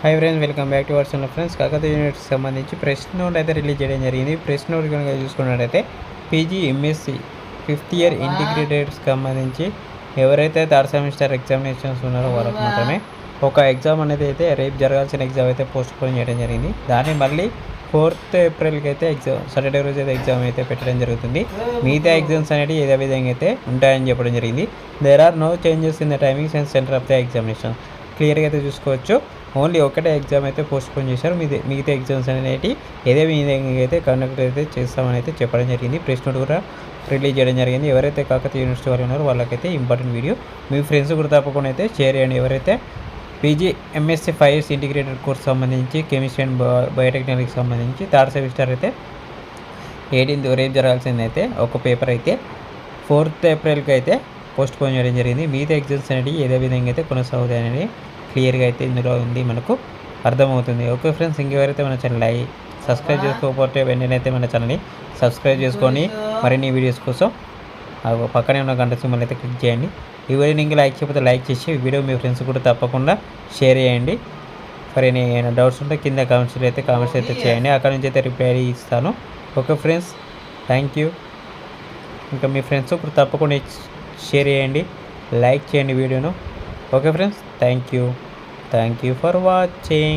Hi friends, welcome back to our channel. Friends, Kakatiya యూనివర్సిటీకి సంబంధించి press note అయితే release చేయడం జరిగింది. ప్రెస్ నోట్ కనుక చూసుకున్నట్టయితే పీజీ ఎంఎస్సి 5th ఇయర్ ఇంటిగ్రేటెడ్స్కి సంబంధించి ఎవరైతే థర్డ్ సెమిస్టర్ ఎగ్జామినేషన్స్ ఉన్నారో వాళ్ళకి మాత్రమే ఒక ఎగ్జామ్ అనేది అయితే రేపు జరగాల్సిన ఎగ్జామ్ అయితే పోస్ట్పోన్ చేయడం జరిగింది. దాన్ని మళ్ళీ 4th ఏప్రిల్కి అయితే ఎగ్జామ్ సాటర్డే రోజు అయితే ఎగ్జామ్ అయితే పెట్టడం జరుగుతుంది. మిగతా ఎగ్జామ్స్ అనేవి ఏదే విధంగా అయితే ఉంటాయని చెప్పడం జరిగింది. There are no changes in the timings and centre of the examination. క్లియర్గా అయితే చూసుకోవచ్చు. ఓన్లీ ఒకటే ఎగ్జామ్ అయితే పోస్ట్పోన్ చేశారు. మిగతా ఎగ్జామ్స్ అనేవి ఏదే విధంగా అయితే కండక్ట్ అయితే చేస్తామని అయితే చెప్పడం జరిగింది. ప్రెస్ నోట్ కూడా రిలీజ్ చేయడం జరిగింది. ఎవరైతే కాకతీయ యూనివర్సిటీ వాళ్ళు ఉన్నారో వాళ్ళకైతే ఇంపార్టెంట్ వీడియో. మీ ఫ్రెండ్స్ కూడా తప్పకుండా అయితే షేర్ చేయండి. ఎవరైతే PG MSc 5 years integrated course సంబంధించి కెమిస్ట్రీ అండ్ బయోటెక్నాలజీకి సంబంధించి థర్డ్ సెమిస్టర్ అయితే 18th రేపు జరగాల్సింది అయితే ఒక పేపర్ అయితే 4th ఏప్రిల్కి అయితే పోస్ట్పోన్ చేయడం జరిగింది. మిగతా ఎగ్జామ్స్ అనేవి ఏదే విధంగా అయితే కొనసాగుతాయి అనేది క్లియర్గా అయితే ఇందులో ఉంది, మనకు అర్థమవుతుంది. ఓకే ఫ్రెండ్స్, ఇంకెవరైతే మన ఛానల్ సబ్స్క్రైబ్ చేసుకోకపోతే వెంటనే అయితే మన ఛానల్ని సబ్స్క్రైబ్ చేసుకొని మరిన్ని వీడియోస్ కోసం పక్కనే ఉన్న గంట సింబల్ అయితే క్లిక్ చేయండి. ఈ వీడియోని ఇంకా లైక్ చేయకపోతే లైక్ చేసి వీడియో మీ ఫ్రెండ్స్ కూడా తప్పకుండా షేర్ చేయండి. ఫర్ ఏమైనా డౌట్స్ ఉంటే కింద కామెంట్స్ అయితే చేయండి. అక్కడ నుంచి అయితే రిప్లై ఇస్తాను. Okay friends, thank you. ఇంకా మీ ఫ్రెండ్స్ కూడా తప్పకుండా షేర్ చేయండి, లైక్ చేయండి వీడియోను. Okay friends, thank you for watching.